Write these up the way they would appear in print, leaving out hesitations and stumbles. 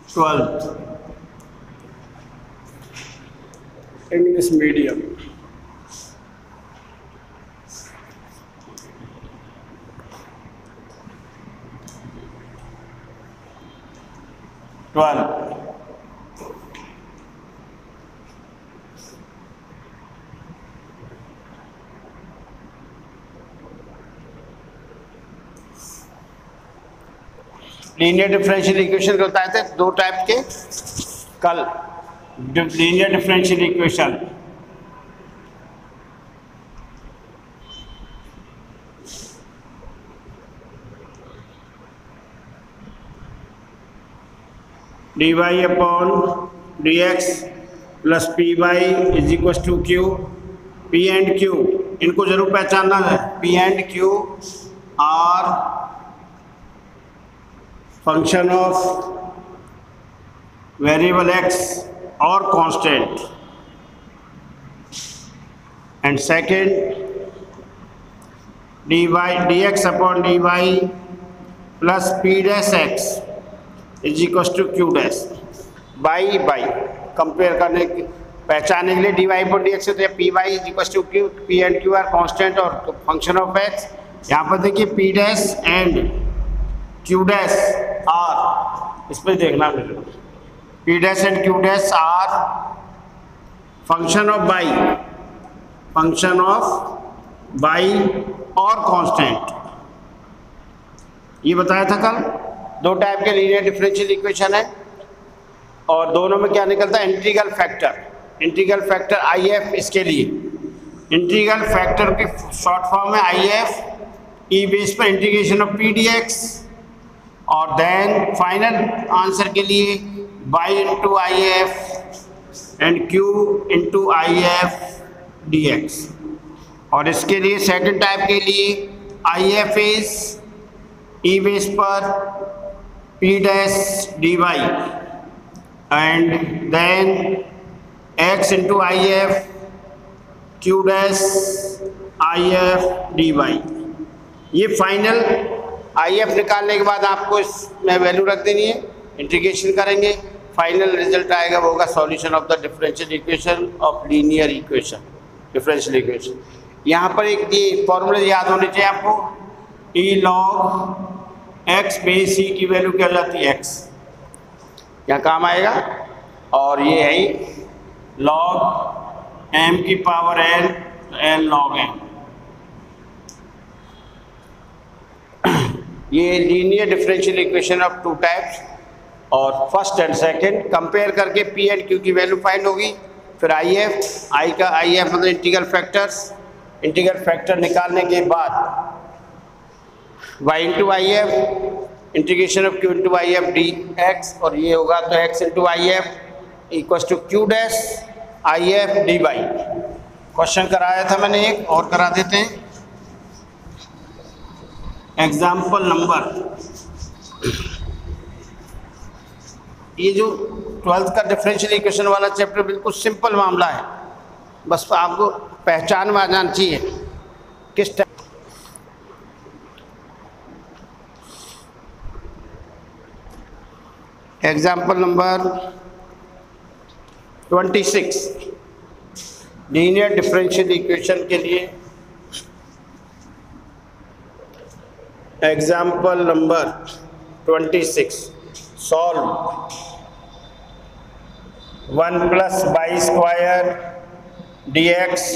12th English medium. Linear differential equation बताए थे दो टाइप के कल। Linear differential equation dy upon dx plus P Y is equal to Q. P and Q इनको जरूर पहचानना है। P and Q are function of variable x और constant. And second dy dx upon dy plus P dash x is equal to Q dash by compare करने की पहचानने के लिए डी वाई पर डी एक्स होते हैं। P Y is equal to Q. P and Q are constant और function of X. यहाँ पर देखिए P dash and Q dash are, इस पर देखना मेरे। P dash and Q dash are function of by और कांस्टेंट। ये बताया था कल। दो टाइप के लीनियर डिफरेंशियल इक्वेशन है और दोनों में क्या निकलता है? Integral factor. Integral factor I F. इसके लिए इंटीग्रल फैक्टर की शॉर्ट फॉर्म है आई एफ। ई बेस पर integration of P d X और देन फाइनल आंसर के लिए by into I F and Q into I F D X. और इसके लिए सेकंड टाइप के लिए आई एफ इज ई बेस पर P dash dy and then x into IF Q dash IF dy। ये final IF निकालने के बाद आपको इसमें वैल्यू रख देनी है, इंटीग्रेशन करेंगे, फाइनल रिजल्ट आएगा वो होगा solution of the differential equation of linear equation, differential equation. यहाँ पर एक ये फॉर्मूले याद होने चाहिए आपको। ई लॉग एक्स बेस सी की वैल्यू क्या हो जाती है? एक्स यहाँ काम आएगा। और ये है लॉग एम की power N, N log M. ये linear differential equation of two types. और फर्स्ट एंड सेकंड कंपेयर करके पी एंड क्यू की वैल्यू फाइंड होगी। फिर आई एफ, आई का आई एफ मतलब इंटीग्रल फैक्टर्स। इंटीग्रल फैक्टर निकालने के बाद y into I F integration of q into I F D X. और ये होगा तो x into I F equal to Q dash I F D Y. Question कराया था मैंने, एक और करा देते हैं। एग्जाम्पल नंबर, ये जो 12th का डिफरेंशियल इक्वेशन वाला चैप्टर बिल्कुल सिंपल मामला है, बस आपको पहचान में आ जाना चाहिए किस type. Example number 26 linear differential equation के लिए। Example number 26 solve 1 plus by square D X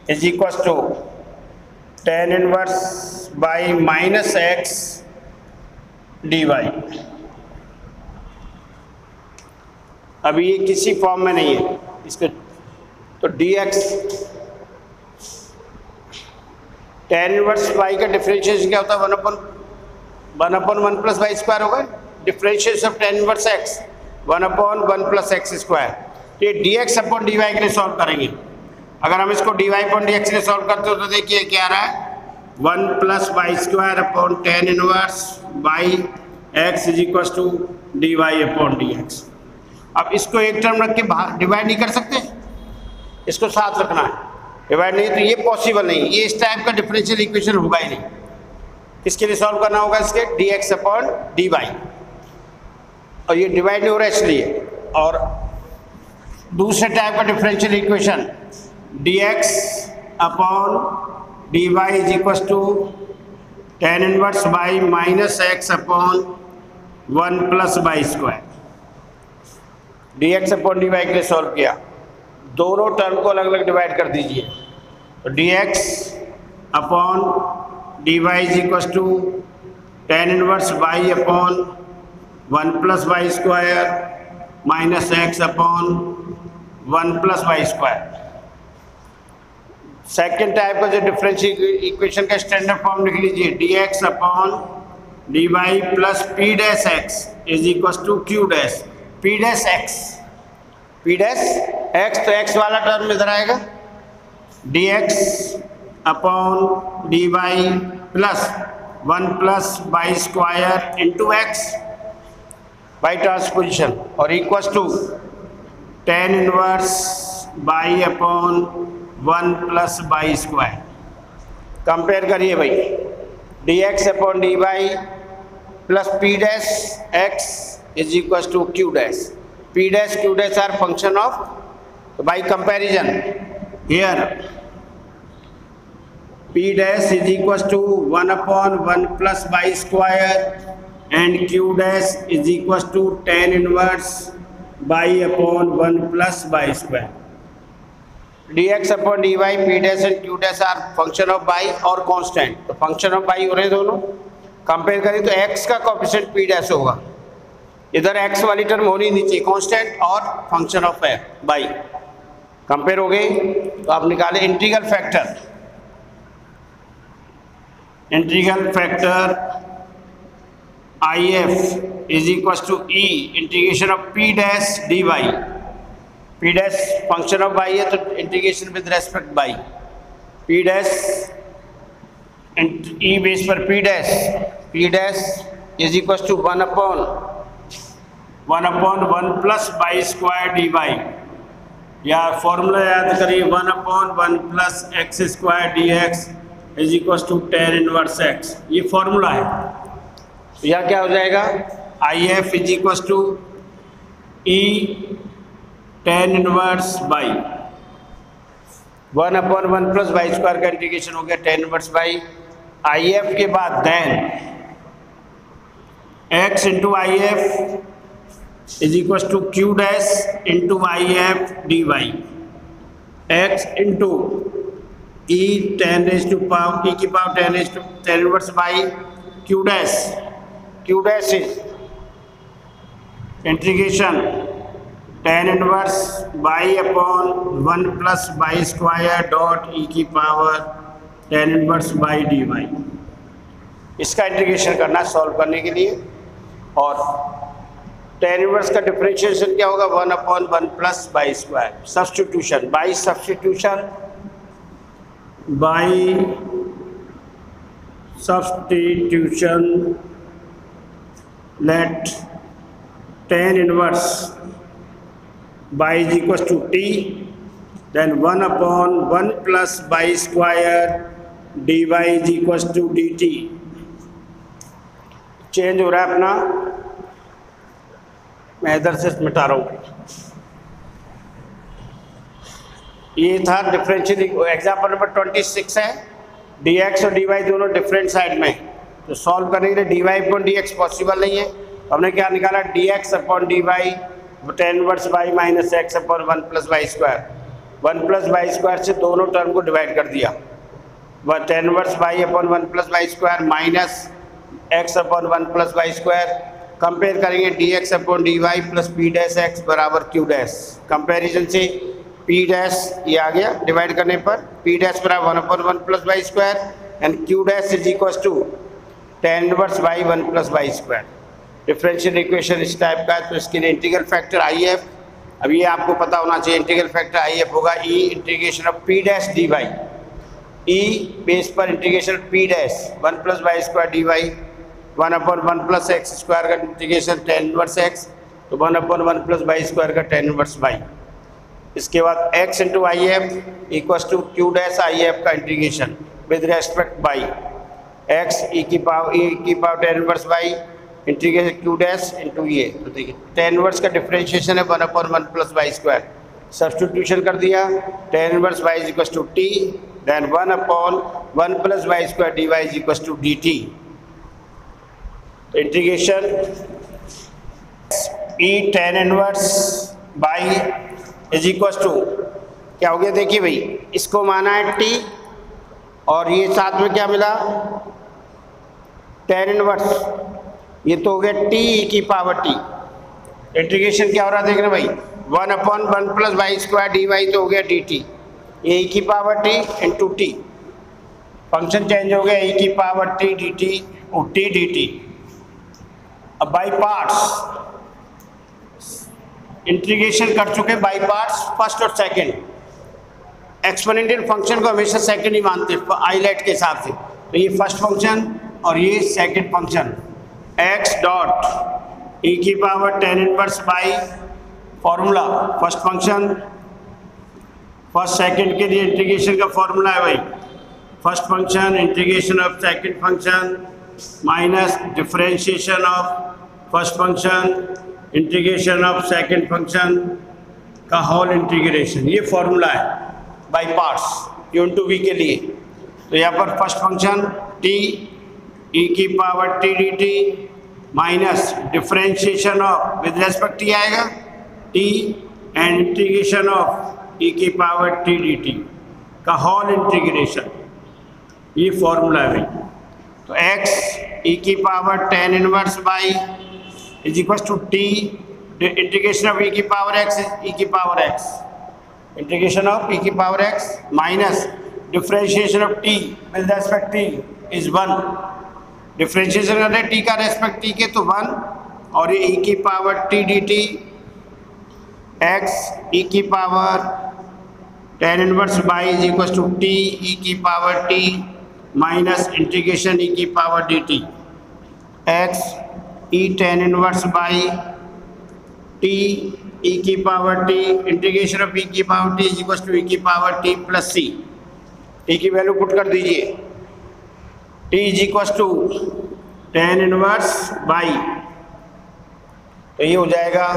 is equal to tan inverse by minus X D Y. अभी ये किसी फॉर्म में नहीं है इसके, तो dx टेन इनवर्स वाई का डिफरेंशिएशन क्या होता है? One upon one plus Y square होगा। Differentiation of tan inverse X 1/1 plus x square. तो ये dx अपॉन dy के लिए सॉल्व करेंगे। अगर हम इसको dy अपॉन dx के लिए सॉल्व करते हो तो देखिए क्या आ रहा है, 1 plus Y square upon tan inverse by X is equal to dy upon dx। अब इसको एक टर्म रख के डिवाइड नहीं कर सकते, इसको साथ रखना है। डिवाइड नहीं तो ये पॉसिबल नहीं, ये इस टाइप का डिफरेंशियल इक्वेशन होगा ही नहीं। किसके लिए सॉल्व करना होगा? इसके dx अपॉन dy। और ये डिवाइड नहीं हो रहा है इसलिए। और दूसरे टाइप का differential equation dx upon dy is equal to tan inverse by minus x upon 1 plus by square. dx upon dy के लिए सॉल्व किया, दोनों टर्म को अलग अलग डिवाइड कर दीजिए। तो dx upon dy is equal to tan inverse y upon 1 plus by square minus x upon 1 plus by square. Second type का जो डिफरेंशियल इक्वेशन का स्टैंडर्ड फॉर्म लिख लीजिए, dx upon dy plus P dash x is equal to Q dash p dash x. P dash x तो x वाला term इधर आएगा, dx upon dy plus 1 plus by square into x by transposition और equal to tan inverse y upon 1 plus by square. Compare करिए भाई, dx upon dy plus P dash x is equal to Q dash. P dash q dash are function of, by comparison here p dash is equal to 1 upon 1 plus by square and Q dash is equal to tan inverse y upon 1 plus by square. dx upon dy p dash and Q dash are function of by और constant, तो function of by हो रहे हैं दोनों। Compare करें तो x का coefficient P dash होगा, इधर x वाली टर्म होनी नहीं चाहिए, कांस्टेंट और फंक्शन ऑफ है बाई। कंपेयर हो गई तो आप निकाले integral factor, integral factor IF is equal to E integration of P dash dy। P dash function of y है तो integration with respect y. P dash E base पर P dash is equal to 1 upon 1 plus by square dy, या formula याद करिए 1 upon 1 plus x square dx is equal to tan inverse x, ये formula है। तो यह क्या हो जाएगा, IF is equal to E tan inverse y 1 upon 1 plus by square का इंटीग्रेशन हो गया tan इनवर्स बाई IF के बाद then x into IF is equal to Q dash into IF dy, x into E tan raise to power E की power tan raise to tan inverse y q dash is integration tan inverse y upon 1 plus by square dot E की power tan inverse by dy। इसका integration करना solve करने के लिए, और tan inverse का differentiation क्या होगा 1 upon 1 plus by square. Substitution by substitution let tan inverse by is equals to t, then 1 upon 1 plus by square dy is equals to dt। Change हो रहा है अपना, मैं इधर से मिटा रहा हूँ। ये था डिफरेंशियल एग्जाम्पल नंबर 26 है, dx और dy दोनों डिफरेंट साइड में, तो सॉल्व करने के लिए dy अपॉन dx पॉसिबल नहीं है। हमने क्या निकाला, dx upon dy tan inverse by minus x upon 1 plus by square. 1 plus by square से दोनों टर्म को डिवाइड कर दिया, tan inverse y upon 1 plus by square minus x upon 1 plus by square. Compare करेंगे dx upon dy plus P dash x बराबर Q dash. Comparison से P dash ये आ गया, डिवाइड करने पर पी डैश बराबर 1 upon 1 plus by square and Q dash is equal to tan inverse y 1 plus by square. Differential equation इस type का है, तो इसके लिए इंटीग्रल फैक्टर IF, अब ये आपको पता होना चाहिए, इंटीग्रल फैक्टर IF होगा E integration of P dash dy, E base पर integration P dash 1 plus by square dy, 1 upon 1 plus x square का इंटीग्रेशन tan इनवर्स x, तो 1 अपॉन 1 प्लस बाई स्क्वायर का tan इनवर्स बाई। इसके बाद x into IF equal to Q dash IF का integration with respect Y x e की power tan inverse Y integration Q dash into ये, तो देखिए tan inverse का differentiation है 1/1 प्लस वाई स्क्वायर, सब्स्टिट्यूशन कर दिया, tan inverse y is equal to t, then 1/1 plus Y square dy is equal to d t. Integration e tan inverse by is equal to क्या हो गया, देखिए भाई इसको माना है t और ये साथ में क्या मिला tan इनवर्स, ये तो हो गया t e की पावर t। इंटीग्रेशन क्या हो रहा है देखना भाई, 1/1 plus Y square d y तो हो गया डी टी, ए की power t into t, function change हो गया, ए की पावर टी डी टी और टी डी टी। अब बाई पार्ट्स इंटीग्रेशन कर चुके बाई पार्ट्स, फर्स्ट और सेकंड। एक्सपोनेंशियल फंक्शन को हमेशा सेकंड ही मानते हैं आईलेट के हिसाब से, तो ये फर्स्ट फंक्शन और ये second function, X dot E की power tan inverse Y formula first function, first second के लिए इंटीग्रेशन का फॉर्मूला है भाई, first function integration of second function minus differentiation of first function integration of second function का whole integration, ये formula है by parts यून to V के लिए। तो यहाँ पर फर्स्ट फंक्शन टी ई की power T D T minus differentiation of with respect T आएगा T and integration of E की पावर टी डी टी का होल इंटीग्रेशन, ये फॉर्मूला है भाई। तो एक्स ई की power tan inverse by is equal to T integration of E की power X E की power X, integration of E की power X minus differentiation of T with respect T is 1, differentiation कर रहे हैं T का respect T के तो 1, और ये ई की power T D T X E की power tan inverse by is equal to T E की power T minus integration E की power D T, X E tan inverse Y T E की power T integration of E की power T is equal to E की power T plus C, T की value put कर दीजिए, T is equal to tan inverse Y, तो ये हो जाएगा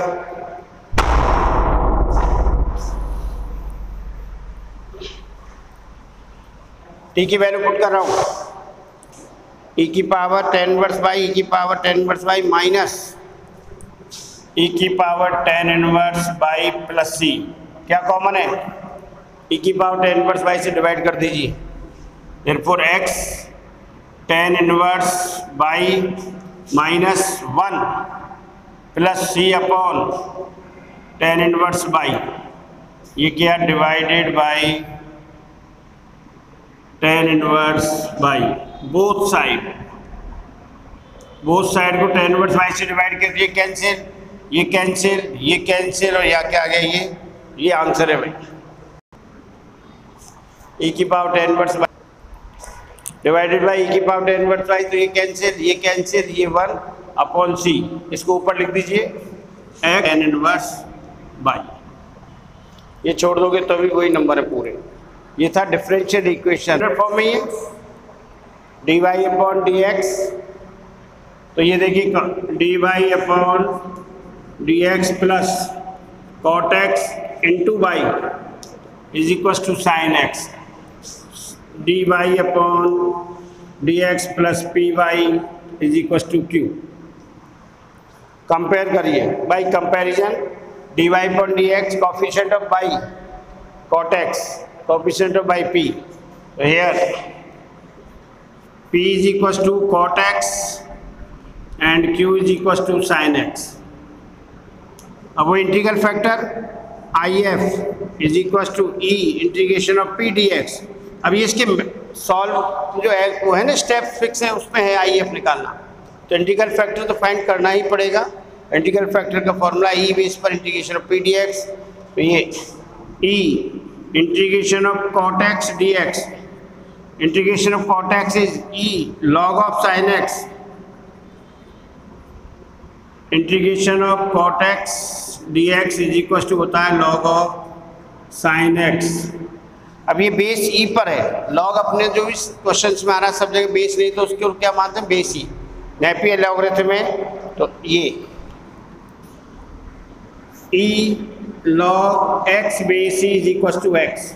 टी की वैल्यू पुट कर रहा हूँ, ई की power tan inverse Y E की power tan inverse by minus E की power tan inverse Y plus C, क्या कॉमन है, ई की पावर tan इनवर्स बाई से डिवाइड कर दीजिए, therefore X tan inverse by minus 1 plus C upon tan inverse Y, ये क्या divided by tan inverse Y both side को tan inverse Y से डिवाइड कर दिए, कैंसिल ये कैंसिल ये कैंसिल और यहाँ क्या आ गया, ये आंसर है भाई, e की power tan inverse by divided by e की पावर tan इनवर्स बाई, तो ये कैंसिल ये 1 अपॉन सी, इसको ऊपर लिख दीजिए tan इनवर्स बाई, ये छोड़ दोगे तो भी वही नंबर है पूरे। ये था डिफरेंशियल इक्वेशन फॉर्म में, ये D Y upon D X, तो ये देखिए D Y upon D X plus cot X into Y is equal to sine x, D Y upon D X plus P Y is equal to Q. Compare करिए by comparison, D Y upon D X coefficient of Y cot X coefficient of by p, so here p is equals to cot x and q is equals to sin x। अब वो integral factor if is equals to e integration of p dx, अब ये इसके solve जो है वो है ना स्टेप फिक्स है, उसमें है if निकालना, तो इंटीग्रल फैक्टर तो फाइंड करना ही पड़ेगा। इंटीग्रल फैक्टर का फॉर्मूला e बेस पर इंटीग्रेशन ऑफ p dx, तो ये e integration of cot x dx, integration of cot x is e log of sin x, integration of cot x dx is equal to होता है log of sin x। अब ये base e पर है, log अपने जो भी question में आ रहा है सब जगह बेस नहीं, तो उसके क्या मानते हैं बेस e, नेपियर लॉगरिथम में तो ये e log x base is equal to x,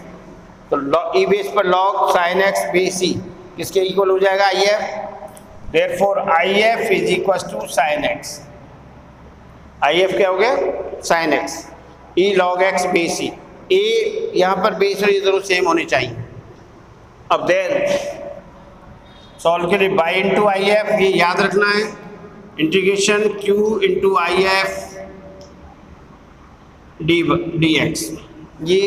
तो ई बेस पर log sine x base e किसके इक्वल हो जाएगा, I F. Therefore I F is equal to sine x, I F क्या हो गया, sine x, e log x base e, e यहाँ पर बेस और ये दोनों सेम होने चाहिए। अब देन सॉल्व के लिए बाई इंटू आई एफ, ये याद रखना है, integration Q into I F D X, ये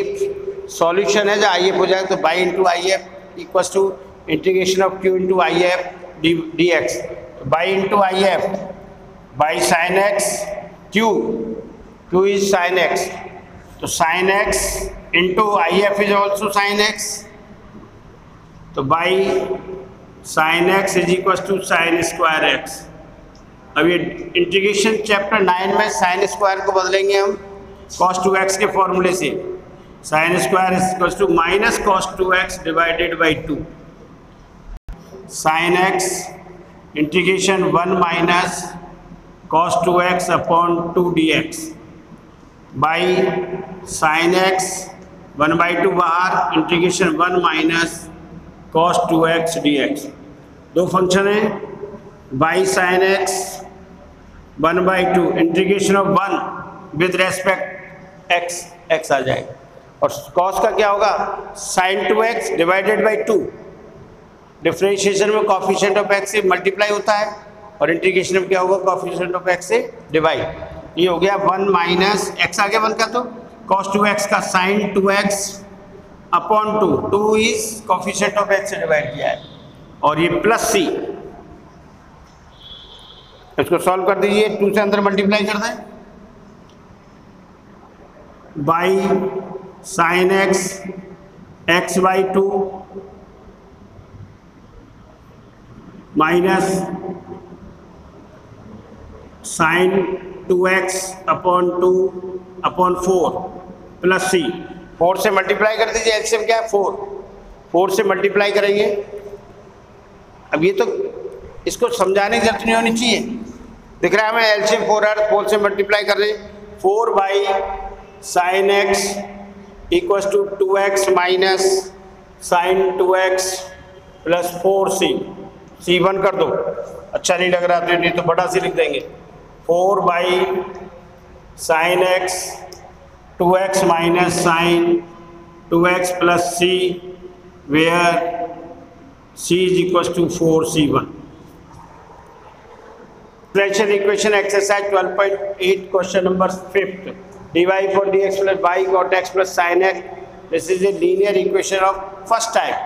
सॉल्यूशन है। जब आई एफ हो जाए तो Y into I F equal to integration of Q into I F D X, Y into I F Y sine X, Q is sine x, तो sine X into I F is also sine x, तो Y sine X is equal to sine square X. अब ये integration chapter 9 में sine square को बदलेंगे हम cos 2x के फॉर्मूले से, sine square is equal to minus cos 2x divided by 2, sine X integration 1 minus cos 2x upon 2 dx Y sine X 1/2 बाहर, integration 1 minus cos 2x dx। दो function है, Y sine X 1/2 integration of 1 with respect X आ जाएगा, और cos का क्या होगा, sine 2x divided by 2, differentiation में कॉफिशिएंट ऑफ x से मल्टीप्लाई होता है और इंटीग्रेशन में क्या होगा, कॉफिशिएंट ऑफ x से डिवाइड। ये हो गया 1 माइनस x आगे बन का, तो cos 2x का sine 2x upon 2 is coefficient of x से डिवाइड किया है, और ये प्लस c, इसको सॉल्व कर दीजिए, 2 से अंदर मल्टीप्लाई कर दें, y sine x by 2 minus sine 2x upon 2 upon 4 plus c, 4 से मल्टीप्लाई कर दीजिए, एलसीएम क्या है 4 से मल्टीप्लाई करेंगे। अब ये तो इसको समझाने की जरूरत नहीं होनी चाहिए, दिख रहा है हमें, एलसीएम 4 से मल्टीप्लाई कर रहे हैं, 4 y sine x equal to 2x minus sine 2x plus 4c, c1 कर दो, अच्छा नहीं लग रहा तो नहीं तो बड़ा सी लिख देंगे, 4 y sine x 2x minus sine 2x plus c where c is equal to 4c1। Differential equation exercise 12.8 question number 5, dy upon dx plus y cot x plus sin x, this is a linear equation of first type,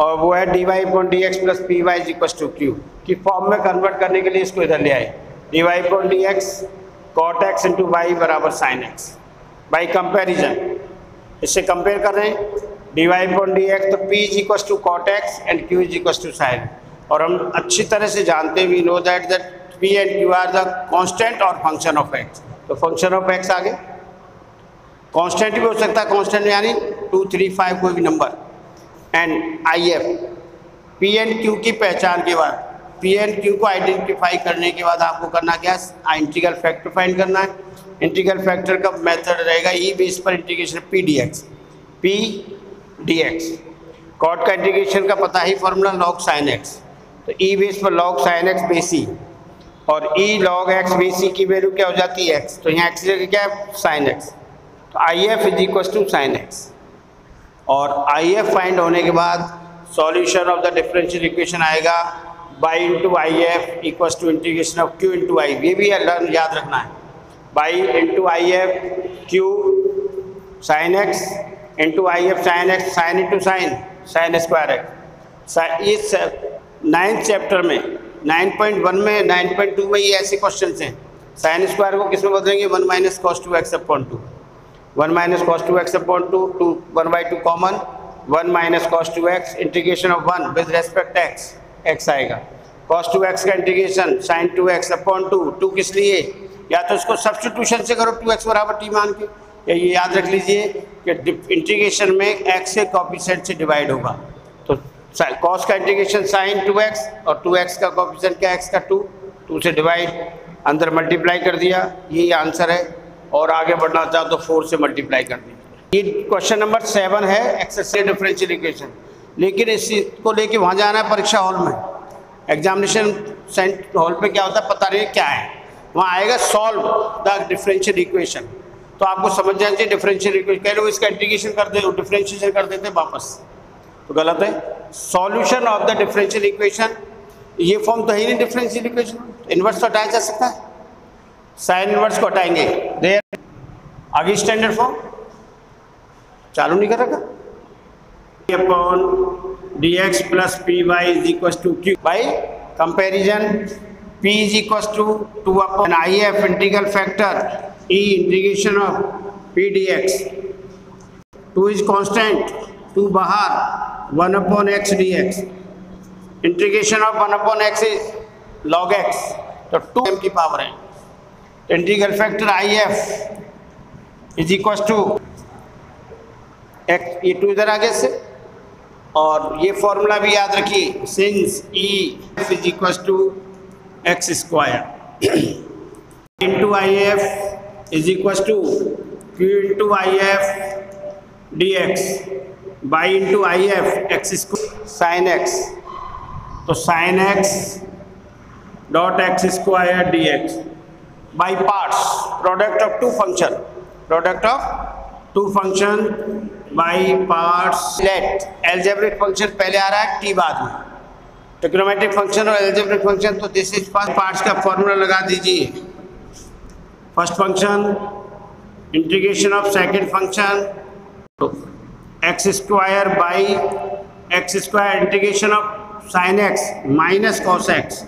और वो है dy upon dx plus py is equals to q की form में convert करने के लिए इसको इधर ले आए, dy upon dx cot x into y बराबर sin x, बाई कंपेरिजन इससे कंपेयर कर रहे हैं, dy upon dx तो p is equals to cot x and q is equals to sin, और हम अच्छी तरह से जानते हैं, we know that p and q are the constant और function of x, तो फंक्शन ऑफ x आगे कांस्टेंट भी हो सकता है, कांस्टेंट यानी 2, 3, 5 कोई भी number, and I F P and Q की पहचान के बाद, पी एंड क्यू को आइडेंटिफाई करने के बाद आपको करना क्या है, इंटीग्रल फैक्टर फाइंड करना है। इंटीग्रल फैक्टर का मेथड रहेगा ई बेस पर integration p d x, cot का इंटीग्रेशन का पता ही फॉर्मूला लॉग साइन एक्स, तो ई बेस पर लॉग साइन एक्स बेसी, और ई लॉग एक्स बेसी की वैल्यू क्या हो जाती है एक्स, तो यहाँ एक्स जगह क्या है साइन एक्स, तो I F is equal to sine X, और आई एफ फाइंड होने के बाद solution of the differential equation आएगा Y into I F equal to integration of Q into I, ये भी याद रखना है, Y into I F Q sine X into I F sine X, sine into sine square X. इस 9th chapter में 9.1 में 9.2 में ये ऐसे क्वेश्चन हैं, साइन स्क्वायर को किस में बदलेंगे, 1 minus cos 2x upon 2, 1 minus cos 2x upon 2, 1/2 common, 1 minus cos 2x integration of 1 with respect x आएगा, कॉस 2x का इंटीग्रेशन साइन 2x अपॉन 2 किस लिए, या तो इसको सब्स्टिट्यूशन से करो 2x बराबर t मान के, या ये याद रख लीजिए कि इंटीग्रेशन में x के कोएफिशिएंट से डिवाइड होगा, तो कॉस का इंटीग्रेशन साइन 2x और 2x का कोएफिशिएंट क्या x का 2 से डिवाइड, अंदर मल्टीप्लाई कर दिया, यही आंसर है। और आगे बढ़ना चाहो तो 4 से मल्टीप्लाई कर दीजिए। ये क्वेश्चन नंबर 7 है, एक्सेसिव डिफरेंशियल इक्वेशन। लेकिन इसको लेके वहाँ जाना है परीक्षा हॉल में, एग्जामिनेशन सेंटर हॉल पे क्या होता है पता नहीं क्या है, वहाँ आएगा सॉल्व द डिफरेंशियल इक्वेशन। तो आपको समझ जाना चाहिए डिफरेंशियल इक्वेशन, कह लो इसका इंटीग्रेशन कर दे, डिफरेंशिएशन कर देते वापस, तो गलत है। Solution of the differential equation, ये फॉर्म तो है ही नहीं डिफरेंशियल इक्वेशन, इन्वर्स तो हटाया जा सकता है, साइन इन्वर्स को हटाएंगे। देयर आगे स्टैंडर्ड फॉर्म चालू नहीं कर रखा, upon dx plus P Y is equal to q by comparison p is equal to 2 upon I F integral factor e integration of p dx, 2 is constant, 2 बाहर, 1 upon x dx, integration of 1 upon x is log x, तो 2m की power है, integral factor I F is equal to x, ये 2 इधर आगे से, और ये फॉर्मूला भी याद रखिए, since e is equal to X square into I F is equal to Q into I F D X Y into I F X square sine x, तो sine X dot X square D X by parts, product of two function, product of two function by parts. Late algebraic function पहले आ रहा है, T बाद में, trigonometric function और algebraic function, तो this is first parts का formula लगा दीजिए। First function integration of second function, तो X square Y X square integration of sine X minus cos X,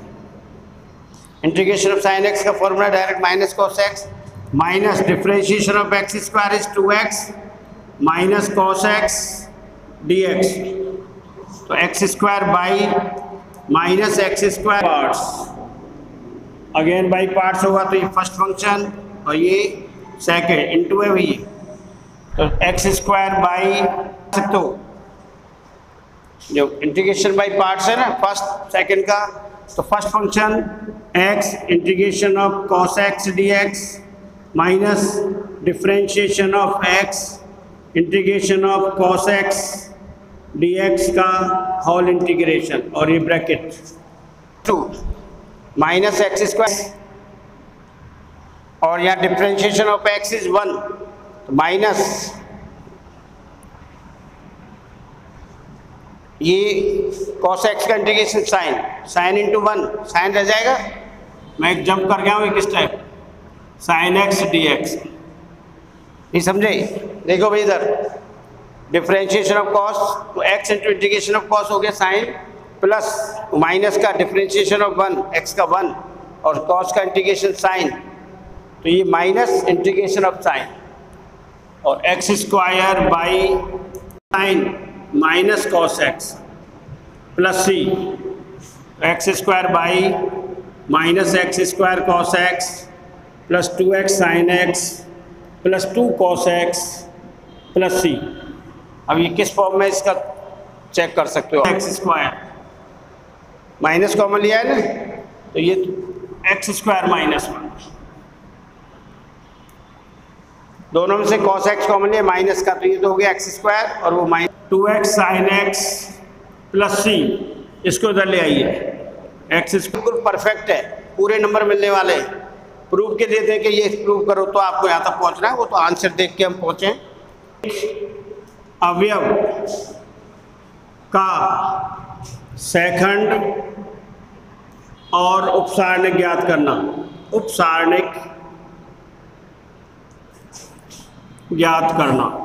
integration of sine X का formula direct minus cos X, minus differentiation of X square is 2x minus cos X D X, तो X square Y minus X square parts, again by parts होगा, तो ये first function और ये second into है वही, तो X square by सकते हो, जो इंटीग्रेशन बाई पार्ट्स है ना फर्स्ट सेकेंड का, तो first function x integration of cos X D x minus differentiation of x integration of cos X D x का होल इंटीग्रेशन, और ये ब्रैकेट 2 माइनस एक्स स्क्वायर, और यहाँ डिफरेंशिएशन ऑफ x इज 1, तो minus ये cos x का integration sine, sine into 1, sine रह जाएगा, मैं एक जंप कर गया हूँ एक step, sine x D x, नहीं समझे? देखो भाई इधर डिफरेंशिएशन ऑफ कॉस, तो x into integration of cos हो गया साइन, प्लस माइनस का डिफरेंशिएशन ऑफ 1 एक्स का 1 और कॉस का इंटीग्रेशन साइन, तो ये माइनस इंटीग्रेशन ऑफ साइन, और x square by sine minus cos X plus C, X square Y minus X square cos X plus 2x sine X plus 2 cos X plus C. अब ये किस form में इसका check कर सकते हो, x square minus common लिया है ना, तो ये एक्स स्क्वायर माइनस 1, दोनों में से कॉस एक्स कॉमन लिया माइनस का, तो ये तो हो गया एक्स स्क्वायर और वो minus 2x sine X plus C, इसको उधर ले आइए, एक्स बिल्कुल परफेक्ट है, पूरे नंबर मिलने वाले हैं। प्रूफ के लिए दें कि ये प्रूव करो तो आपको यहाँ तक पहुँचना है, वो तो आंसर देख के हम पहुँचे। अवयव का सेखंड और उपसारणिक ज्ञात करना, उपसारणिक ज्ञात करना।